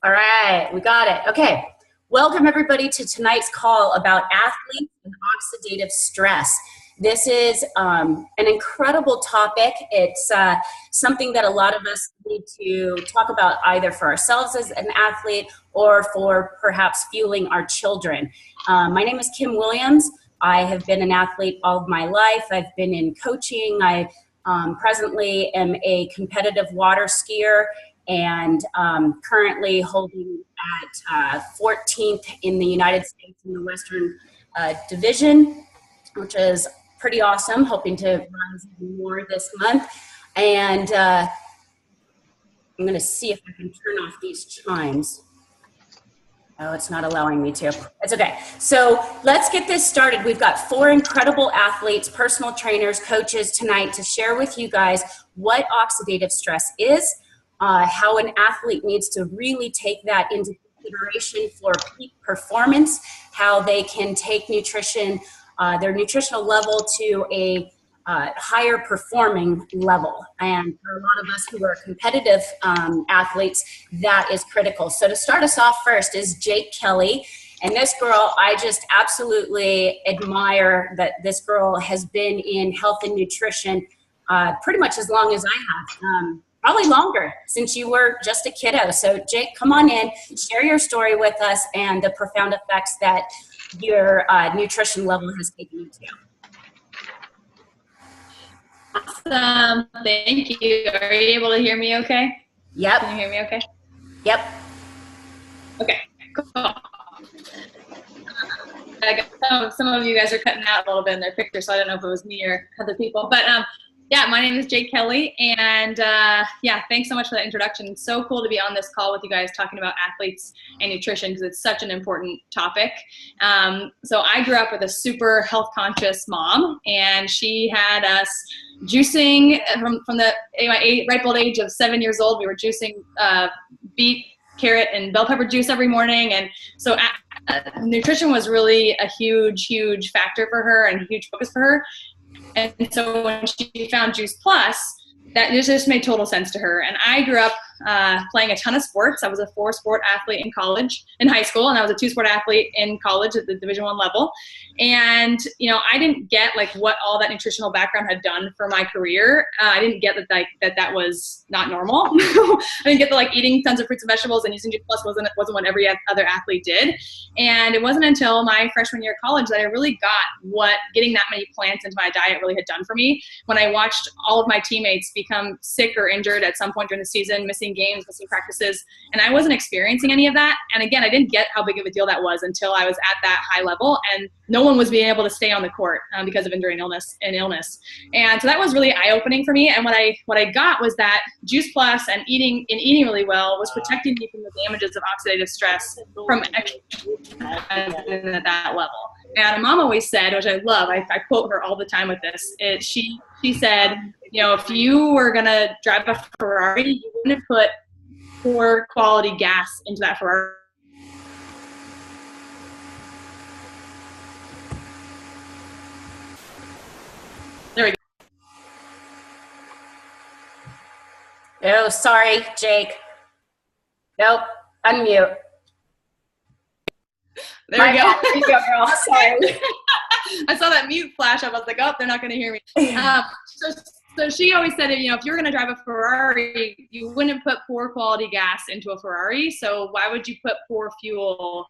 All right, we got it. Okay. Welcome everybody to tonight's call about athletes and oxidative stress. This is an incredible topic. It's something that a lot of us need to talk about either for ourselves as an athlete or for perhaps fueling our children. My name is Kim Williams. I have been an athlete all of my life. I've been in coaching. I presently am a competitive water skier and currently holding at 14th in the United States in the Western Division, which is pretty awesome, hoping to rise even more this month. And I'm gonna see if I can turn off these chimes. Oh, it's not allowing me to. It's okay. So let's get this started. We've got 4 incredible athletes, personal trainers, coaches tonight to share with you guys what oxidative stress is, how an athlete needs to really take that into consideration for peak performance, how they can take nutrition, their nutritional level to a higher performing level. And for a lot of us who are competitive athletes, that is critical. So to start us off first is Jake Kelly. And this girl, I just absolutely admire that this girl has been in health and nutrition pretty much as long as I have. Probably longer, since you were just a kiddo. So Jake, come on in, share your story with us and the profound effects that your nutrition level has taken you to. Awesome, thank you. Are you able to hear me okay? Yep. Can you hear me okay? Yep. Okay, cool. Some of you guys are cutting out a little bit in their picture, so I don't know if it was me or other people, but yeah, my name is Jake Kelly, and yeah, thanks so much for that introduction. It's so cool to be on this call with you guys talking about athletes and nutrition because it's such an important topic. So I grew up with a super health conscious mom, and she had us juicing from the my ripe old age of 7 years old. We were juicing beet, carrot, and bell pepper juice every morning, and so nutrition was really a huge factor for her and a huge focus for her. And so when she found Juice Plus, that just made total sense to her. And I grew up playing a ton of sports. I was a 4-sport athlete in high school, and I was a 2-sport athlete in college at the Division I level. And, you know, I didn't get like what all that nutritional background had done for my career. I didn't get that was not normal. I didn't get like eating tons of fruits and vegetables and using Juice Plus wasn't what every other athlete did. And it wasn't until my freshman year of college that I really got what getting that many plants into my diet really had done for me. When I watched all of my teammates become sick or injured at some point during the season, missing games, missing practices, and I wasn't experiencing any of that. And again, I didn't get how big of a deal that was until I was at that high level, and no one was being able to stay on the court because of injury and illness. And so that was really eye-opening for me. And what I got was that Juice Plus and eating really well was protecting me from the damages of oxidative stress from exercising at that level. And mom always said, which I love, I quote her all the time with this, she said, you know, if you were going to drive a Ferrari, you wouldn't put poor quality gas into that Ferrari. There we go. Oh, sorry, Jake. Nope, unmute. There we go. There you go, girl. Sorry. I saw that mute flash up. I was like, oh, they're not going to hear me. So she always said, you know, if you're going to drive a Ferrari, you wouldn't put poor quality gas into a Ferrari. So why would you put poor fuel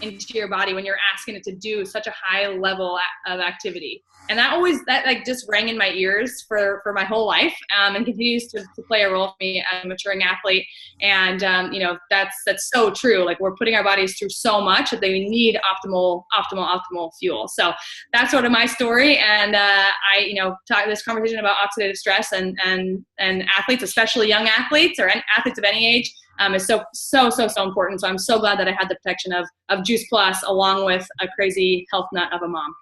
into your body when you're asking it to do such a high level of activity? And that like just rang in my ears for my whole life, and continues to play a role for me as a maturing athlete. And you know, that's so true. Like, we're putting our bodies through so much that they need optimal fuel. So that's sort of my story. And I, you know, talk this conversation about oxidative stress and athletes, especially young athletes or athletes of any age, is so important. So I'm so glad that I had the protection of Juice Plus along with a crazy health nut of a mom.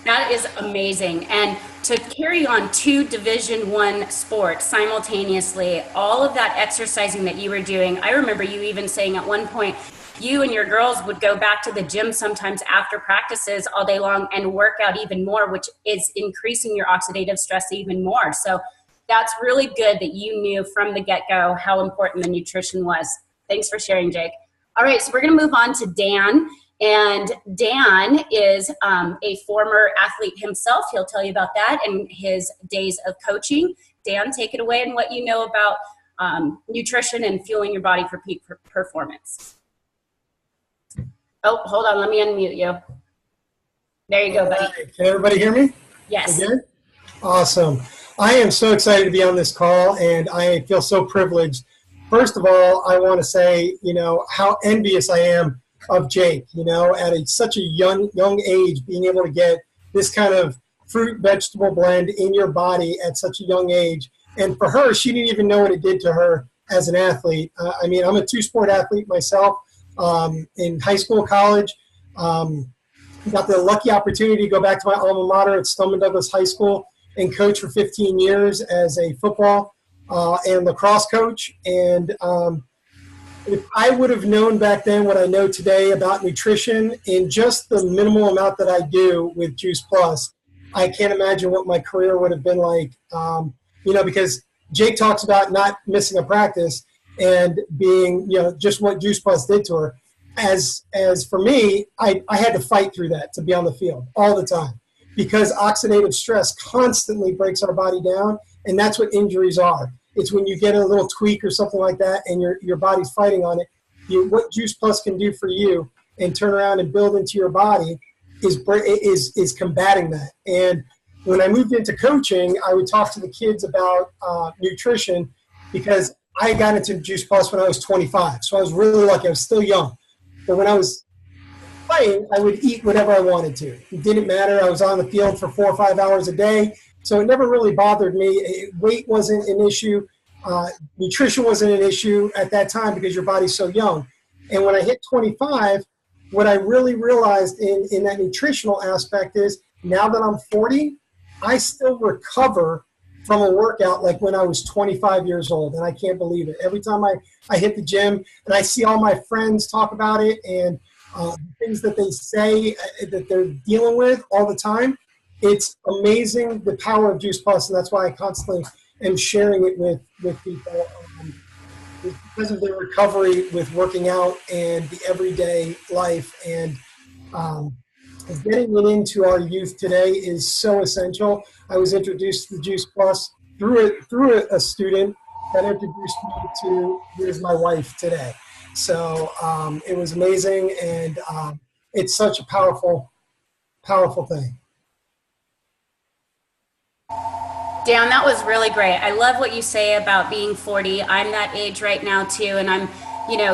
That is amazing. And to carry on 2 Division I sports simultaneously, all of that exercising that you were doing, I remember you even saying at one point, you and your girls would go back to the gym sometimes after practices all day long and work out even more, which is increasing your oxidative stress even more. So that's really good that you knew from the get-go how important the nutrition was. Thanks for sharing, Jake. All right, so we're going to move on to Dan. And Dan is a former athlete himself. He'll tell you about that and his days of coaching. Dan, take it away and what you know about nutrition and fueling your body for peak performance. Oh, hold on. Let me unmute you. There you go, buddy. Right. Can everybody hear me? Yes. Again? Awesome. I am so excited to be on this call, and I feel so privileged. First of all, I want to say, how envious I am of Jake, at such a young age, being able to get this kind of fruit vegetable blend in your body at such a young age. And for her, she didn't even know what it did to her as an athlete. I'm a two-sport athlete myself. In high school, college, got the lucky opportunity to go back to my alma mater at Stoneman Douglas High School and coach for 15 years as a football and lacrosse coach. And if I would have known back then what I know today about nutrition in just the minimal amount that I do with Juice Plus, I can't imagine what my career would have been like, because Jake talks about not missing a practice and being, just what Juice Plus did to her. As for me, I had to fight through that to be on the field all the time because oxidative stress constantly breaks our body down, and that's what injuries are. It's when you get a little tweak or something like that and your body's fighting on it. What Juice Plus can do for you and turn around and build into your body is combating that. And when I moved into coaching, I would talk to the kids about nutrition because I got into Juice Plus when I was 25. So I was really lucky. I was still young. But when I was playing, I would eat whatever I wanted to. It didn't matter. I was on the field for 4 or 5 hours a day. So it never really bothered me. Weight wasn't an issue. Nutrition wasn't an issue at that time because your body's so young. And when I hit 25, what I really realized in that nutritional aspect is now that I'm 40, I still recover from a workout like when I was 25 years old, and I can't believe it. Every time I hit the gym and I see all my friends talk about it and things that they say that they're dealing with all the time, it's amazing the power of Juice Plus, and that's why I constantly am sharing it with people because of their recovery with working out and the everyday life. And getting it into our youth today is so essential. I was introduced to Juice Plus through a student that introduced me to here's my wife today. So it was amazing, and it's such a powerful thing. Dan, that was really great. I love what you say about being 40. I'm that age right now too, and I'm,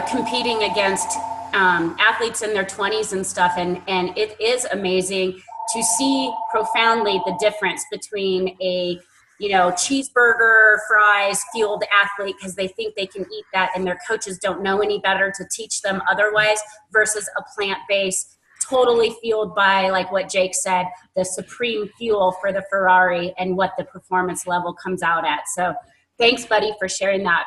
competing against athletes in their 20s and stuff, and it is amazing to see profoundly the difference between a cheeseburger, fries, fueled athlete because they think they can eat that and their coaches don't know any better to teach them otherwise, versus a plant-based, totally fueled by, like what Jake said, the supreme fuel for the Ferrari and what the performance level comes out at. So thanks, buddy, for sharing that.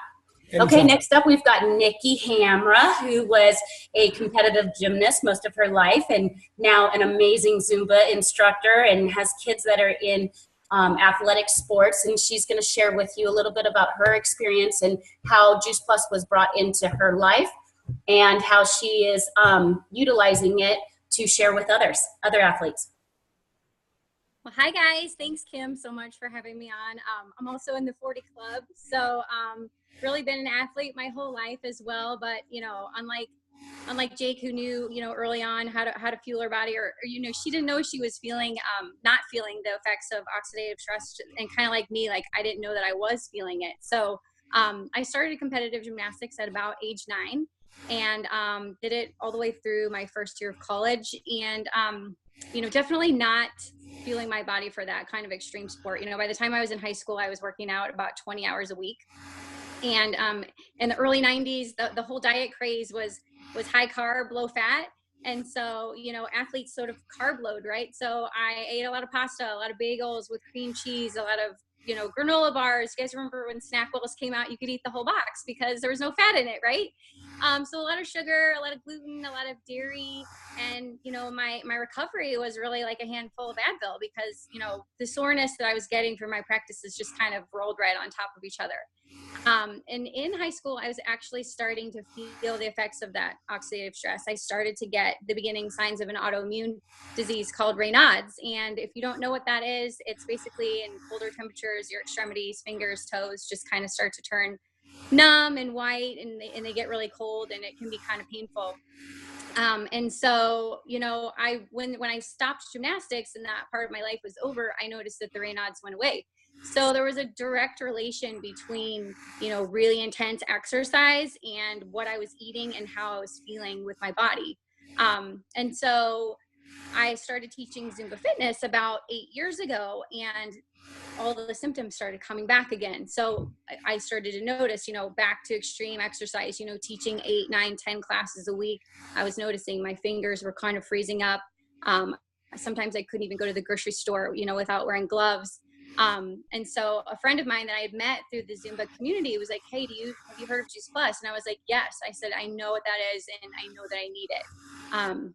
Okay, next up we've got Nikki Hamra, who was a competitive gymnast most of her life and now an amazing Zumba instructor and has kids that are in athletic sports. And she's going to share with you a little bit about her experience and how Juice Plus was brought into her life and how she is utilizing it to share with other athletes. Well, hi guys. Thanks, Kim, so much for having me on. I'm also in the 40 Club, so really been an athlete my whole life as well. But unlike Jake, who knew early on how to fuel her body, or she didn't know she was not feeling the effects of oxidative stress, and kind of like me, like I didn't know that I was feeling it. So I started competitive gymnastics at about age 9. And did it all the way through my first year of college, and definitely not fueling my body for that kind of extreme sport. By the time I was in high school, I was working out about 20 hours a week. And in the early 90s, the whole diet craze was high carb, low fat. And so, athletes sort of carb load, right? So I ate a lot of pasta, a lot of bagels with cream cheese, a lot of granola bars. You guys remember when Snackwells came out, you could eat the whole box because there was no fat in it, right? So a lot of sugar, a lot of gluten, a lot of dairy, and my recovery was really like a handful of Advil, because the soreness that I was getting from my practices just kind of rolled right on top of each other. And in high school, I was actually starting to feel the effects of that oxidative stress. I started to get the beginning signs of an autoimmune disease called Raynaud's. And if you don't know what that is, it's basically in colder temperatures, your extremities, fingers, toes just kind of start to turn numb and white, and they get really cold, and it can be kind of painful. And so, when I stopped gymnastics and that part of my life was over, I noticed that the Raynaud's went away. So there was a direct relation between, really intense exercise and what I was eating and how I was feeling with my body. And so I started teaching Zumba fitness about 8 years ago, and all the symptoms started coming back again. So I started to notice, back to extreme exercise, teaching 8, 9, 10 classes a week. I was noticing my fingers were kind of freezing up. Sometimes I couldn't even go to the grocery store, without wearing gloves. And so a friend of mine that I had met through the Zumba community was like, hey, have you heard of Juice Plus? And I was like, yes. I said, I know what that is, and I know that I need it.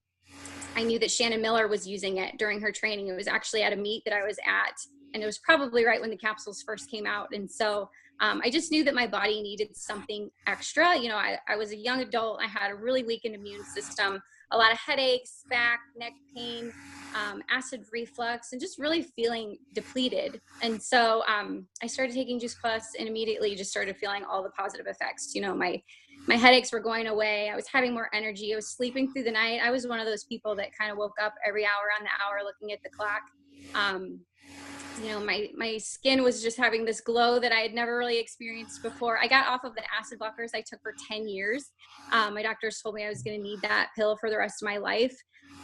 I knew that Shannon Miller was using it during her training. It was actually at a meet that I was at, and it was probably right when the capsules first came out. And so I just knew that my body needed something extra. I was a young adult. I had a really weakened immune system, a lot of headaches, back, neck pain, acid reflux, and just really feeling depleted. And so I started taking Juice Plus, and immediately just started feeling all the positive effects. My headaches were going away. I was having more energy. I was sleeping through the night. I was one of those people that kind of woke up every hour on the hour looking at the clock. My skin was just having this glow that I had never really experienced before. I got off of the acid blockers I took for 10 years. My doctors told me I was going to need that pill for the rest of my life.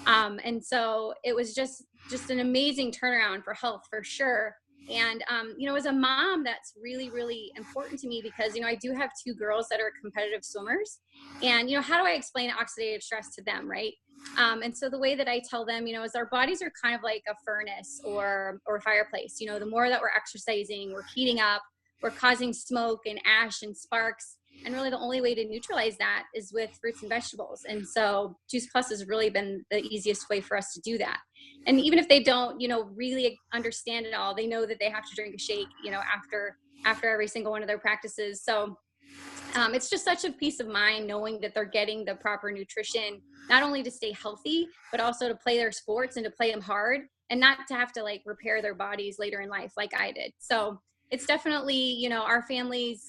And so it was just an amazing turnaround for health, for sure. And, as a mom, that's really, really important to me, because, I do have 2 girls that are competitive swimmers, and, how do I explain oxidative stress to them, right? And so the way that I tell them, is our bodies are kind of like a furnace or a fireplace. The more that we're exercising, we're heating up, we're causing smoke and ash and sparks. And really the only way to neutralize that is with fruits and vegetables. And so Juice Plus has really been the easiest way for us to do that. And even if they don't, really understand it all, they know that they have to drink a shake, after every single one of their practices. So it's just such a peace of mind knowing that they're getting the proper nutrition, not only to stay healthy, but also to play their sports and to play them hard, and not to have to repair their bodies later in life like I did. So it's definitely, our family's,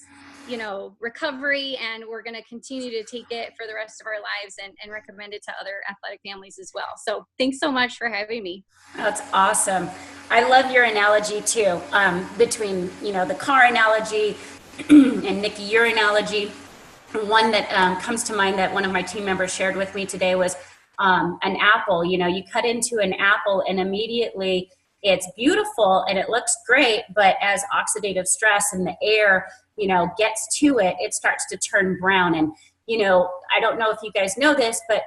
recovery, and we're going to continue to take it for the rest of our lives and recommend it to other athletic families as well. So thanks so much for having me. That's awesome. I love your analogy too, between, the car analogy and Nikki, your analogy. One that comes to mind that one of my team members shared with me today was an apple. You cut into an apple and immediately it's beautiful and it looks great, but as oxidative stress in the air, gets to it, it starts to turn brown. And, I don't know if you guys know this, but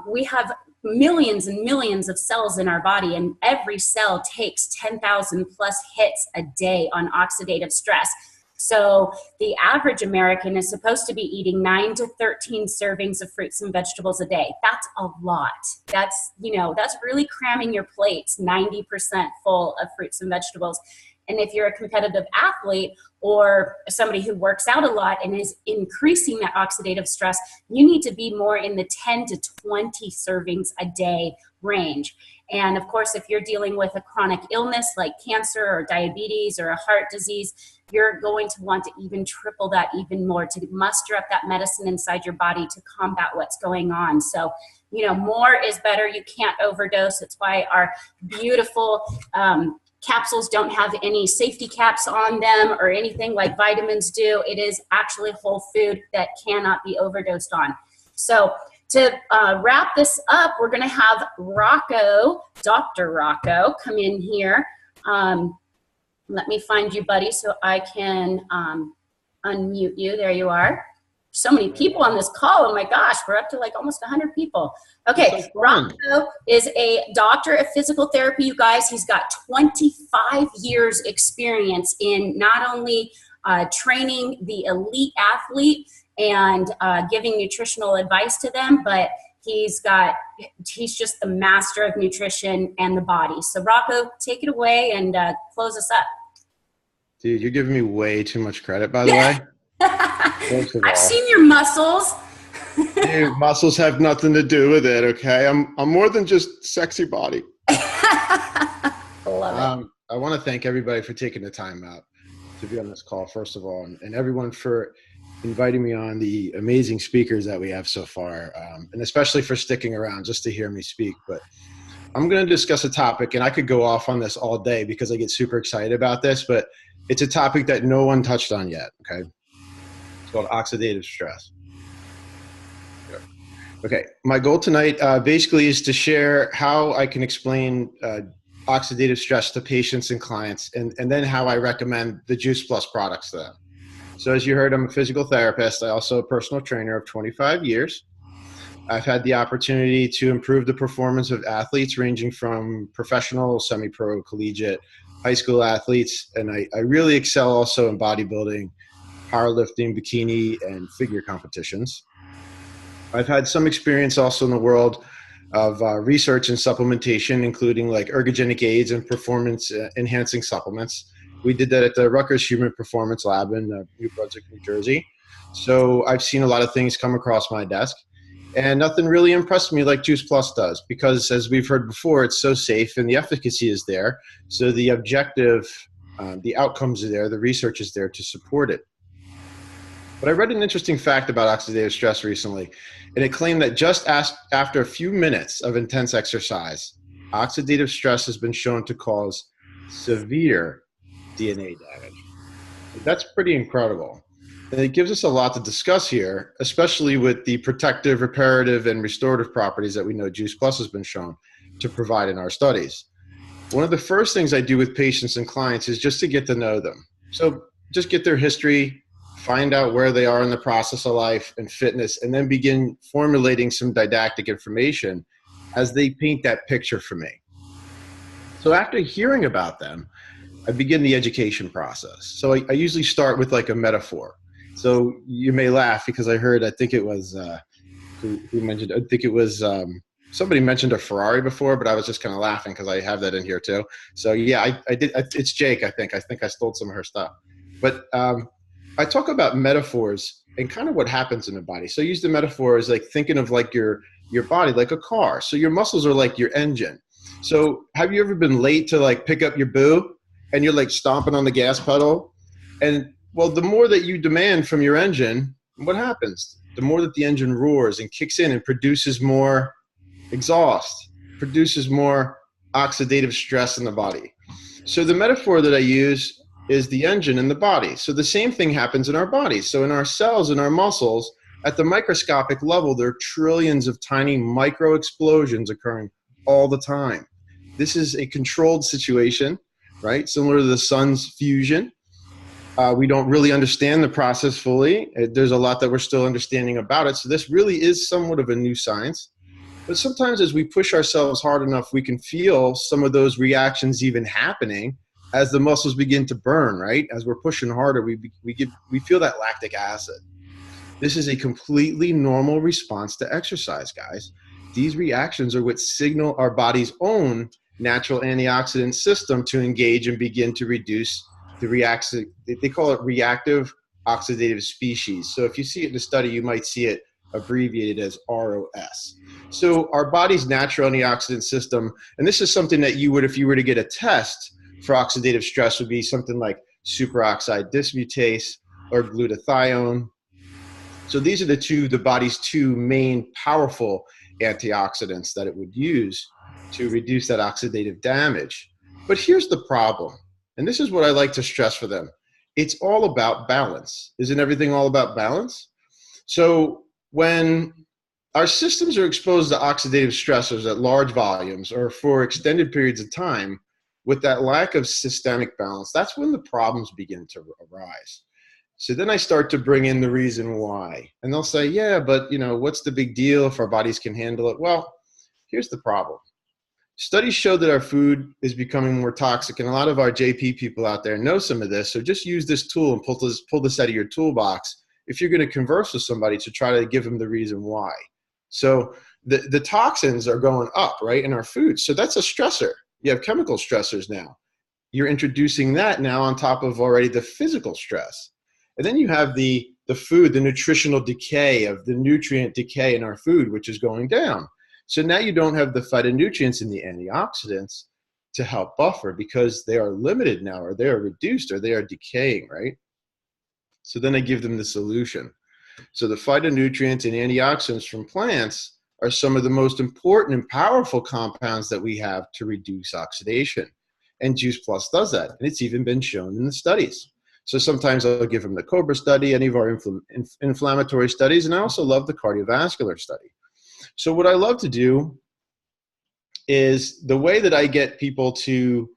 we have millions and millions of cells in our body, and every cell takes 10,000 plus hits a day on oxidative stress. So the average American is supposed to be eating 9 to 13 servings of fruits and vegetables a day. That's a lot. That's really cramming your plates 90% full of fruits and vegetables. And if you're a competitive athlete or somebody who works out a lot and is increasing that oxidative stress, you need to be more in the 10 to 20 servings a day range. And of course, if you're dealing with a chronic illness like cancer or diabetes or a heart disease, you're going to want to even triple that even more to muster up that medicine inside your body to combat what's going on. So, more is better. You can't overdose. That's why our beautiful capsules don't have any safety caps on them or anything like vitamins do. It is actually whole food that cannot be overdosed on. So to wrap this up, we're going to have Rocco, Dr. Rocco, come in here. Let me find you, buddy, so I can unmute you. There you are. So many people on this call. Oh my gosh, we're up to almost 100 people. Okay, Rocco is a doctor of physical therapy, you guys. He's got 25 years experience in not only training the elite athlete and giving nutritional advice to them, but he's just the master of nutrition and the body. So Rocco, take it away and close us up. Dude, you're giving me way too much credit, by the way. First of all, I've seen your muscles. dude, muscles have nothing to do with it, okay? I'm more than just sexy body. I love it. I want to thank everybody for taking the time out to be on this call, first of all, and everyone for inviting me on, the amazing speakers that we have so far, and especially for sticking around just to hear me speak. But I'm going to discuss a topic, and I could go off on this all day because I get super excited about this, but it's a topic that no one touched on yet, okay? It's called oxidative stress. Okay, my goal tonight basically is to share how I can explain oxidative stress to patients and clients, and then how I recommend the Juice Plus products to them. So as you heard, I'm a physical therapist. I also a personal trainer of 25 years. I've had the opportunity to improve the performance of athletes ranging from professional, semi-pro, collegiate, high school athletes, and I really excel also in bodybuilding, powerlifting, bikini, and figure competitions. I've had some experience also in the world of research and supplementation, including like ergogenic aids and performance enhancing supplements. We did that at the Rutgers Human Performance Lab in New Brunswick, New Jersey. So I've seen a lot of things come across my desk, and nothing really impressed me like Juice Plus does, because as we've heard before, it's so safe and the efficacy is there. So the objective, the outcomes are there, the research is there to support it. But I read an interesting fact about oxidative stress recently, and it claimed that just after a few minutes of intense exercise, oxidative stress has been shown to cause severe DNA damage. That's pretty incredible. And it gives us a lot to discuss here, especially with the protective, reparative, and restorative properties that we know Juice Plus has been shown to provide in our studies. One of the first things I do with patients and clients is just to get to know them. So just get their history, find out where they are in the process of life and fitness, and then begin formulating some didactic information as they paint that picture for me. So after hearing about them, I begin the education process. So I usually start with like a metaphor. So you may laugh because I heard, I think it was, who mentioned, I think it was, somebody mentioned a Ferrari before, but I was just kind of laughing because I have that in here too. So yeah, I did, it's Jake, I think I stole some of her stuff. But I talk about metaphors and kind of what happens in the body. So I use the metaphor as like thinking of like your body, like a car. So your muscles are like your engine. So have you ever been late to like pick up your boo and you're like stomping on the gas pedal? And well, the more that you demand from your engine, what happens? The more that the engine roars and kicks in and produces more exhaust, produces more oxidative stress in the body. So the metaphor that I use is the engine in the body. So the same thing happens in our bodies. So in our cells and our muscles, at the microscopic level, there are trillions of tiny micro explosions occurring all the time. This is a controlled situation, right? Similar to the sun's fusion. We don't really understand the process fully. There's a lot that we're still understanding about it. So this really is somewhat of a new science. But sometimes as we push ourselves hard enough, we can feel some of those reactions even happening as the muscles begin to burn, right? As we're pushing harder, we feel that lactic acid. This is a completely normal response to exercise, guys. These reactions are what signal our body's own natural antioxidant system to engage and begin to reduce the reactive, they call it reactive oxidative species. So if you see it in the study, you might see it abbreviated as ROS. So our body's natural antioxidant system, and this is something that you would, if you were to get a test for oxidative stress, would be something like superoxide dismutase or glutathione. So these are the body's two main powerful antioxidants that it would use to reduce that oxidative damage. But here's the problem, and this is what I like to stress for them. It's all about balance. Isn't everything all about balance? So when our systems are exposed to oxidative stressors at large volumes or for extended periods of time, with that lack of systemic balance, that's when the problems begin to arise. So then I start to bring in the reason why. And they'll say, yeah, but what's the big deal if our bodies can handle it? Well, here's the problem. Studies show that our food is becoming more toxic, and a lot of our JP people out there know some of this. So just use this tool and pull this out of your toolbox if you're going to converse with somebody, to try to give them the reason why. So the toxins are going up, right, in our food. So that's a stressor. You have chemical stressors now. You're introducing that now on top of already the physical stress. And then you have the food, the nutritional decay of the nutrient decay in our food, which is going down. So now you don't have the phytonutrients and the antioxidants to help buffer, because they are limited now, or they are reduced, or they are decaying, right? So then I give them the solution. So the phytonutrients and antioxidants from plants are some of the most important and powerful compounds that we have to reduce oxidation. And Juice Plus does that. And it's even been shown in the studies. So sometimes I'll give them the COBRA study, any of our inflammatory studies, and I also love the cardiovascular study. So what I love to do is, the way that I get people to,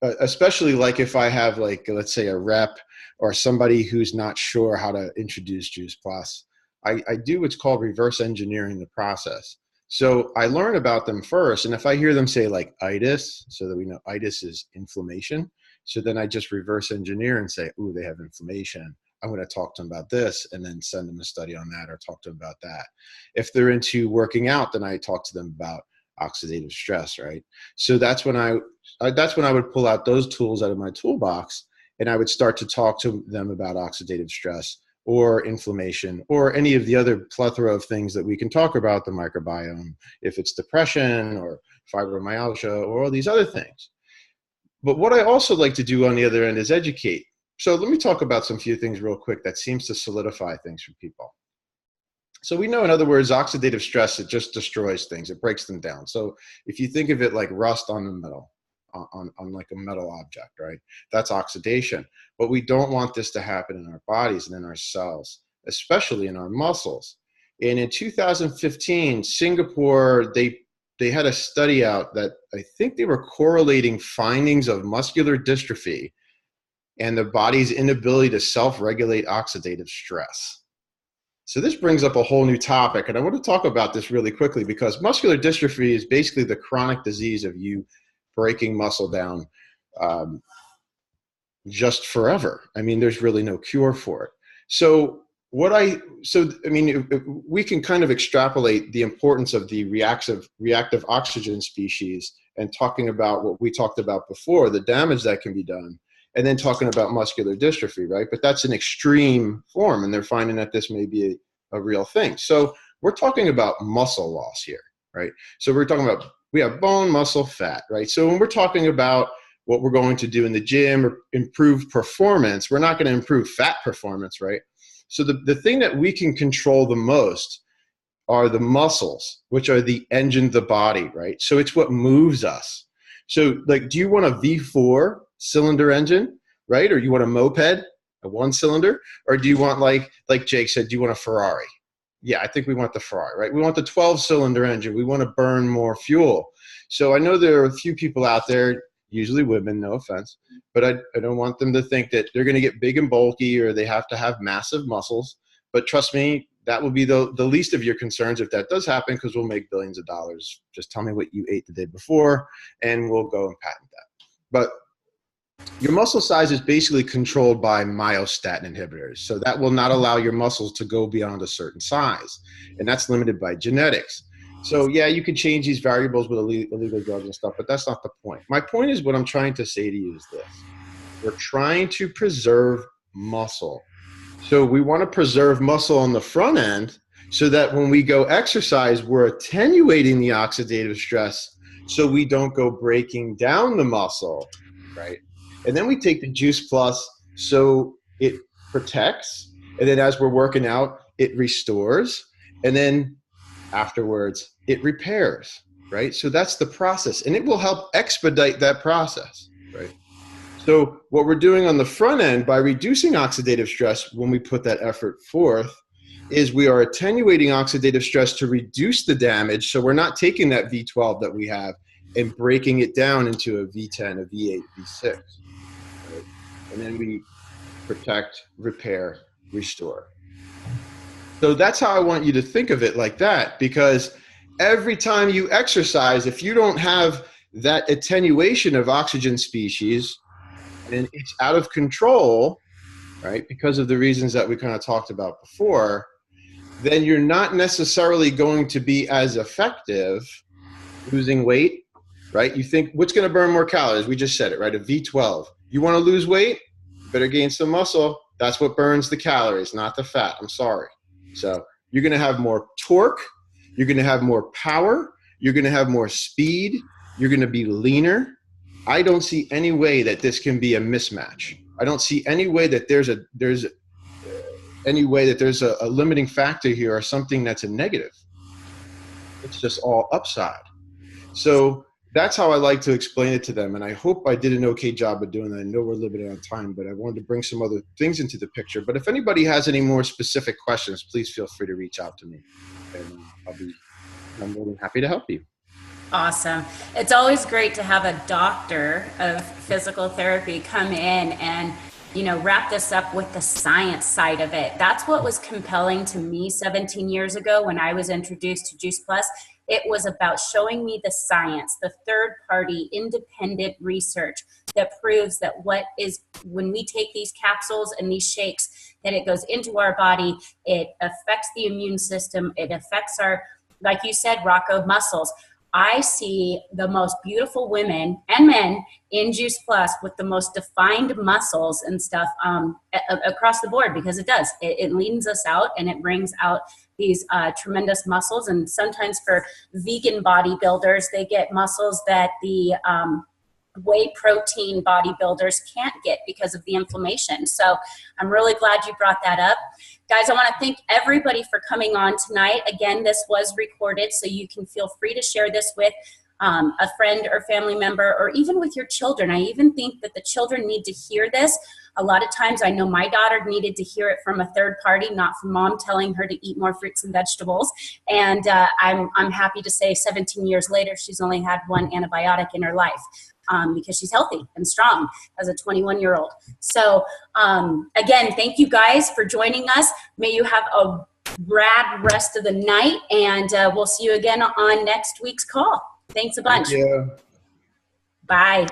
especially like if I have, like, let's say a rep or somebody who's not sure how to introduce Juice Plus, I do what's called reverse engineering the process. So I learn about them first, and if I hear them say like itis, so that we know itis is inflammation, so then I just reverse engineer and say, ooh, they have inflammation. I'm going to talk to them about this, and then send them a study on that, or talk to them about that. If they're into working out, then I talk to them about oxidative stress, right? So that's when I would pull out those tools out of my toolbox, and I would start to talk to them about oxidative stress or inflammation, or any of the other plethora of things that we can talk about, the microbiome, if it's depression or fibromyalgia or all these other things. But what I also like to do on the other end is educate. So let me talk about some few things real quick that seems to solidify things for people. So we know, in other words, oxidative stress, it just destroys things. It breaks them down. So if you think of it like rust on the metal, on like a metal object, right? That's oxidation. But we don't want this to happen in our bodies and in our cells, especially in our muscles. And in 2015, Singapore, they had a study out that I think they were correlating findings of muscular dystrophy and the body's inability to self-regulate oxidative stress. So this brings up a whole new topic, and I want to talk about this really quickly, because muscular dystrophy is basically the chronic disease of you breaking muscle down just forever. I mean, there's really no cure for it. So we can kind of extrapolate the importance of the reactive oxygen species, and talking about what we talked about before, the damage that can be done, and then talking about muscular dystrophy, right? But that's an extreme form, and they're finding that this may be a real thing. So we're talking about muscle loss here, right? So we're talking about, we have bone, muscle, fat, right? So when we're talking about what we're going to do in the gym or improve performance, we're not going to improve fat performance, right? So the thing that we can control the most are the muscles, which are the engine of the body, right? So it's what moves us. So like, do you want a V4 cylinder engine, right? Or you want a moped, a 1-cylinder? Or do you want, like Jake said, do you want a Ferrari? Yeah, I think we want the Ferrari, right? We want the 12-cylinder engine. We want to burn more fuel. So I know there are a few people out there, usually women, no offense, but I don't want them to think that they're going to get big and bulky, or they have to have massive muscles. But trust me, that will be the least of your concerns if that does happen, because we'll make billions of dollars. Just tell me what you ate the day before, and we'll go and patent that. But your muscle size is basically controlled by myostatin inhibitors. So that will not allow your muscles to go beyond a certain size. And that's limited by genetics. So yeah, you can change these variables with illegal drugs and stuff, but that's not the point. My point is, what I'm trying to say to you is this. We're trying to preserve muscle. So we want to preserve muscle on the front end, so that when we go exercise, we're attenuating the oxidative stress, so we don't go breaking down the muscle, right? And then we take the Juice Plus, so it protects, and then as we're working out, it restores, and then afterwards it repairs, right? So that's the process, and it will help expedite that process, right? So what we're doing on the front end by reducing oxidative stress, when we put that effort forth, is we are attenuating oxidative stress to reduce the damage. So we're not taking that V12 that we have and breaking it down into a V10, a V8, V6. Right? And then we protect, repair, restore. So that's how I want you to think of it, like that, because every time you exercise, if you don't have that attenuation of oxygen species and it's out of control, right, because of the reasons that we kind of talked about before, then you're not necessarily going to be as effective losing weight, right? You think, what's going to burn more calories? We just said it, right? A V12. You want to lose weight? You better gain some muscle. That's what burns the calories, not the fat. I'm sorry. So you're going to have more torque. You're going to have more power. You're going to have more speed. You're going to be leaner. I don't see any way that this can be a mismatch. I don't see any way that there's a limiting factor here or something that's a negative. It's just all upside. So that's how I like to explain it to them. And I hope I did an okay job of doing that. I know we're limited on time, but I wanted to bring some other things into the picture. But if anybody has any more specific questions, please feel free to reach out to me. And I'm more than happy to help you. Awesome. It's always great to have a doctor of physical therapy come in and, you know, wrap this up with the science side of it. That's what was compelling to me 17 years ago when I was introduced to Juice Plus. It was about showing me the science, the third-party independent research that proves that when we take these capsules and these shakes, that it goes into our body, it affects the immune system, it affects our, like you said, Rocco, muscles. I see the most beautiful women and men in Juice Plus with the most defined muscles and stuff across the board, because it does. It leans us out and it brings out these tremendous muscles. And sometimes for vegan bodybuilders, they get muscles that the whey protein bodybuilders can't get because of the inflammation. So I'm really glad you brought that up. Guys, I want to thank everybody for coming on tonight. Again, this was recorded, so you can feel free to share this with a friend or family member, or even with your children. I even think that the children need to hear this. A lot of times, I know my daughter needed to hear it from a third party, not from mom telling her to eat more fruits and vegetables. And I'm happy to say 17 years later, she's only had one antibiotic in her life. Because she's healthy and strong as a 21-year-old. So again, thank you guys for joining us. May you have a rad rest of the night, and we'll see you again on next week's call. Thanks a bunch. Thank you. Bye.